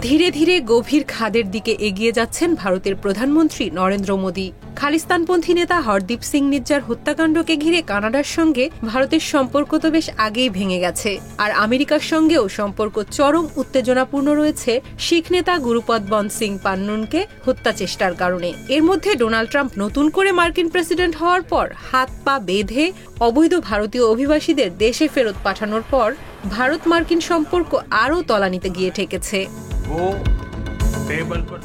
ধীরে ধীরে গভীর খাদের দিকে এগিয়ে যাচ্ছেন ভারতের প্রধানমন্ত্রী নরেন্দ্র মোদী। খালিস্তানপন্থী নেতা হরদীপ সিং নিজ্জার হত্যাকাণ্ডকে ঘিরে কানাডার সঙ্গে ভারতের সম্পর্ক তো বেশ আগেই ভেঙে গেছে, আর আমেরিকার সঙ্গেও সম্পর্ক চরম উত্তেজনাপূর্ণ রয়েছে শিখ নেতা গুরুপদ বন্দ সিং পান্নুনকে হত্যা চেষ্টার কারণে। এর মধ্যে ডোনাল্ড ট্রাম্প নতুন করে মার্কিন প্রেসিডেন্ট হওয়ার পর হাত পা বেঁধে অবৈধ ভারতীয় অভিবাসীদের দেশে ফেরত পাঠানোর পর ভারত মার্কিন সম্পর্ক আরও তলানিতে গিয়ে ঠেকেছে।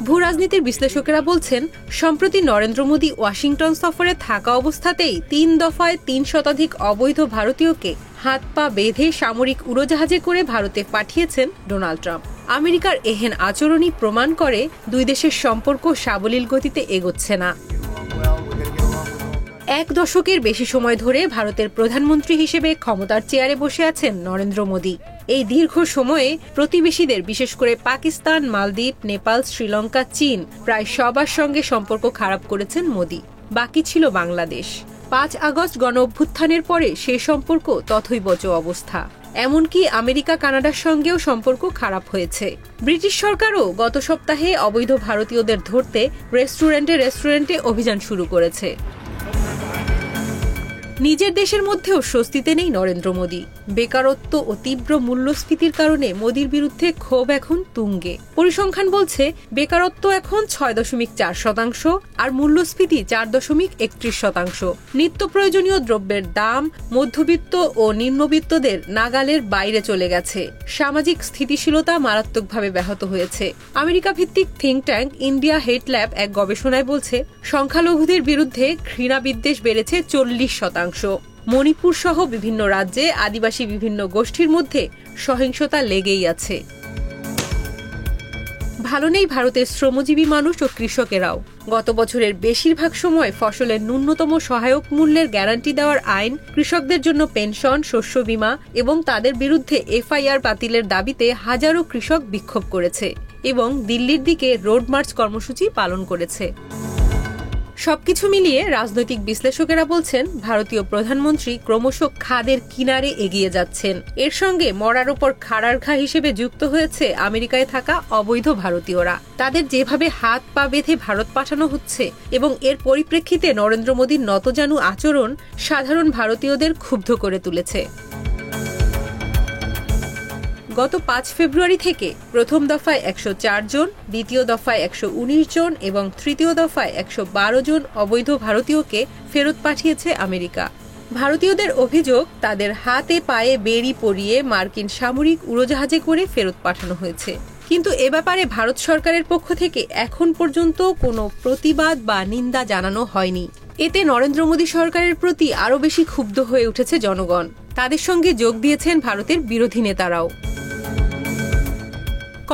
ভূরাজনীতির বিশ্লেষকেরা বলছেন, সম্প্রতি নরেন্দ্র মোদী ওয়াশিংটন সফরে থাকা অবস্থাতেই ৩ দফায় ৩ শতাধিক অবৈধ ভারতীয়কে হাত পা বেঁধে সামরিক উড়োজাহাজে করে ভারতে পাঠিয়েছেন ডোনাল্ড ট্রাম্প। আমেরিকার এহেন আচরণই প্রমাণ করে দুই দেশের সম্পর্ক সাবলীল গতিতে এগোচ্ছে না। ১ দশকের বেশি সময় ধরে ভারতের প্রধানমন্ত্রী হিসেবে ক্ষমতার চেয়ারে বসে আছেন নরেন্দ্র মোদী। এই দীর্ঘ সময়ে প্রতিবেশীদের, বিশেষ করে পাকিস্তান, মালদ্বীপ, নেপাল, শ্রীলঙ্কা, চীন প্রায় সবার সঙ্গে সম্পর্ক খারাপ করেছেন মোদী। বাকি ছিল বাংলাদেশ। ৫ আগস্ট গণ অভ্যুত্থানের পরে সে সম্পর্ক তথৈবচ অবস্থা। এমনকি আমেরিকা কানাডার সঙ্গেও সম্পর্ক খারাপ হয়েছে। ব্রিটিশ সরকারও গত সপ্তাহে অবৈধ ভারতীয়দের ধরতে রেস্টুরেন্টে অভিযান শুরু করেছে। নিজের দেশের মধ্যেও স্বস্তিতে নেই নরেন্দ্র মোদী। বেকারত্ব ও তীব্র মূল্যস্ফীতির কারণে মোদীর বিরুদ্ধে ক্ষোভ এখন তুঙ্গে। পরিসংখ্যান বলছে বেকারত্ব এখন ৬.৪%, আর মূল্যস্ফীতি ৪.৩১%। নিত্য প্রয়োজনীয় দ্রব্যের দাম মধ্যবিত্ত ও নিম্নবিত্তদের নাগালের বাইরে চলে গেছে। সামাজিক স্থিতিশীলতা মারাত্মকভাবে ব্যাহত হয়েছে। আমেরিকা ভিত্তিক থিঙ্ক ট্যাঙ্ক ইন্ডিয়া হেট ল্যাব এক গবেষণায় বলছে, সংখ্যালঘুদের বিরুদ্ধে ঘৃণা বিদ্বেষ বেড়েছে ৪০%। মণিপুর সহ বিভিন্ন রাজ্যে আদিবাসী বিভিন্ন গোষ্ঠীর মধ্যে সহিংসতা লেগেই আছে। ভালো নেই ভারতের শ্রমজীবী মানুষ ও কৃষকেরাও। গত বছরের বেশিরভাগ সময় ফসলের ন্যূনতম সহায়ক মূল্যের গ্যারান্টি দেওয়ার আইন, কৃষকদের জন্য পেনশন, শস্য বীমা এবং তাদের বিরুদ্ধে এফআইআর বাতিলের দাবিতে হাজারো কৃষক বিক্ষোভ করেছে এবং দিল্লির দিকে রোড মার্চ কর্মসূচি পালন করেছে। সবকিছু মিলিয়ে রাজনৈতিক বিশ্লেষকেরা বলছেন, ভারতীয় প্রধানমন্ত্রী ক্রমশ খাদের কিনারে এগিয়ে যাচ্ছেন। এর সঙ্গে মরার ওপর খাড়ার ঘা হিসেবে যুক্ত হয়েছে আমেরিকায় থাকা অবৈধ ভারতীয়রা। তাদের যেভাবে হাত পা বেঁধে ভারত পাঠানো হচ্ছে এবং এর পরিপ্রেক্ষিতে নরেন্দ্র মোদীর নতজানু আচরণ সাধারণ ভারতীয়দের ক্ষুব্ধ করে তুলেছে। গত ৫ ফেব্রুয়ারি থেকে প্রথম দফায় ১০৪ জন, দ্বিতীয় দফায় ১১৯ জন এবং তৃতীয় দফায় ১১২ জন অবৈধ ভারতীয়কে ফেরত পাঠিয়েছে আমেরিকা। ভারতীয়দের অভিযোগ, তাদের হাতে পায়ে বেড়ি পরিয়ে মার্কিন সামরিক উড়োজাহাজে করে ফেরত পাঠানো হয়েছে। কিন্তু এ ব্যাপারে ভারত সরকারের পক্ষ থেকে এখন পর্যন্ত কোনো প্রতিবাদ বা নিন্দা জানানো হয়নি। এতে নরেন্দ্র মোদী সরকারের প্রতি আরও বেশি ক্ষুব্ধ হয়ে উঠেছে জনগণ। তাদের সঙ্গে যোগ দিয়েছেন ভারতের বিরোধী নেতারাও।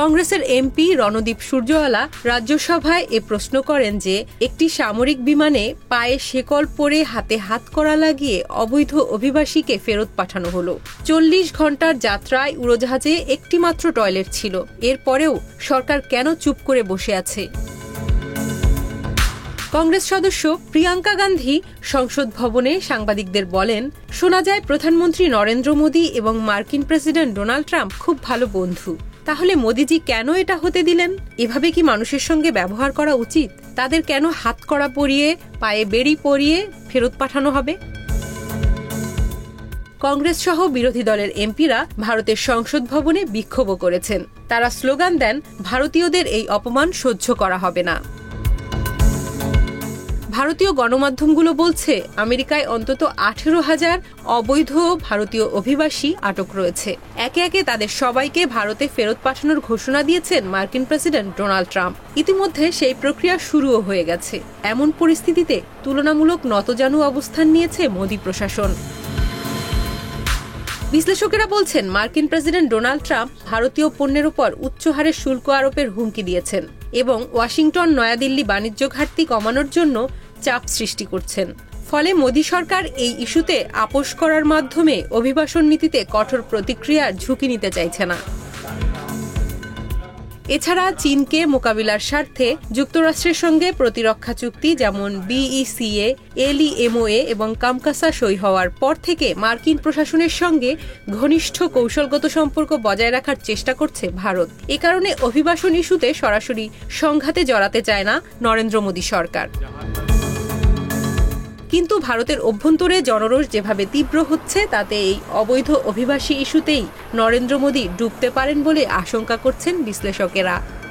কংগ্রেসের এমপি রণদীপ সূর্যওয়ালা রাজ্যসভায় এ প্রশ্ন করেন যে, একটি সামরিক বিমানে পায়ে শেকল পরে হাতে হাতকড়া লাগিয়ে অবৈধ অভিবাসীকে ফেরত পাঠানো হলো। ৪০ ঘন্টার যাত্রায় উড়োজাহাজে একটি মাত্র টয়লেট ছিল। এরপরেও সরকার কেন চুপ করে বসে আছে? কংগ্রেস সদস্য প্রিয়াঙ্কা গান্ধী সংসদ ভবনে সাংবাদিকদের বলেন, শোনা যায় প্রধানমন্ত্রী নরেন্দ্র মোদী এবং মার্কিন প্রেসিডেন্ট ডোনাল্ড ট্রাম্প খুব ভালো বন্ধু। তাহলে মোদিজি কেন এটা হতে দিলেন? এভাবে কি মানুষের সঙ্গে ব্যবহার করা উচিত? তাদের কেন হাতকড়া পরিয়ে পায়ে বেড়ি পরিয়ে ফেরত পাঠানো হবে? কংগ্রেস সহ বিরোধী দলের এমপিরা ভারতের সংসদ ভবনে বিক্ষোভও করেছেন। তারা স্লোগান দেন, ভারতীয়দের এই অপমান সহ্য করা হবে না। ভারতীয় গণমাধ্যমগুলো বলছে, আমেরিকায় অন্তত ১৮,০০০ অবৈধ ভারতীয় অভিবাসী আটক রয়েছে। একে একে তাদের সবাইকে ভারতে ফেরত পাঠানোর ঘোষণা দিয়েছেন মার্কিন প্রেসিডেন্ট ডোনাল্ড ট্রাম্প। ইতিমধ্যে সেই প্রক্রিয়া শুরুও হয়ে গেছে। এমন পরিস্থিতিতে তুলনামূলক নতজানু অবস্থান নিয়েছে মোদী প্রশাসন। বিশ্লেষকেরা বলছেন, মার্কিন প্রেসিডেন্ট ডোনাল্ড ট্রাম্প ভারতীয় পণ্যের উপর উচ্চ হারে শুল্ক আরোপের হুমকি দিয়েছেন এবং ওয়াশিংটন নয়াদিল্লি বাণিজ্য ঘাটতি কমানোর জন্য চাপ সৃষ্টি করছেন। ফলে মোদী সরকার এই ইস্যুতে আপোষ করার মাধ্যমে অভিবাসন নীতিতে কঠোর প্রতিক্রিয়ার ঝুঁকি নিতে চাইছে না। এছাড়া চীনকে মোকাবিলার স্বার্থে যুক্তরাষ্ট্রের সঙ্গে প্রতিরক্ষা চুক্তি যেমন BECA, LEMOA এবং কামকাসা সই হওয়ার পর থেকে মার্কিন প্রশাসনের সঙ্গে ঘনিষ্ঠ কৌশলগত সম্পর্ক বজায় রাখার চেষ্টা করছে ভারত। এ কারণে অভিবাসন ইস্যুতে সরাসরি সংঘাতে জড়াতে চায় না নরেন্দ্র মোদী সরকার। কিন্তু ভারতের অভ্যন্তরে জনরোষ যেভাবে তীব্র হচ্ছে তাতে এই অবৈধ অভিবাসী ইস্যুতেই নরেন্দ্র মোদী ডুবতে পারেন বলে আশঙ্কা করছেন বিশ্লেষকেরা।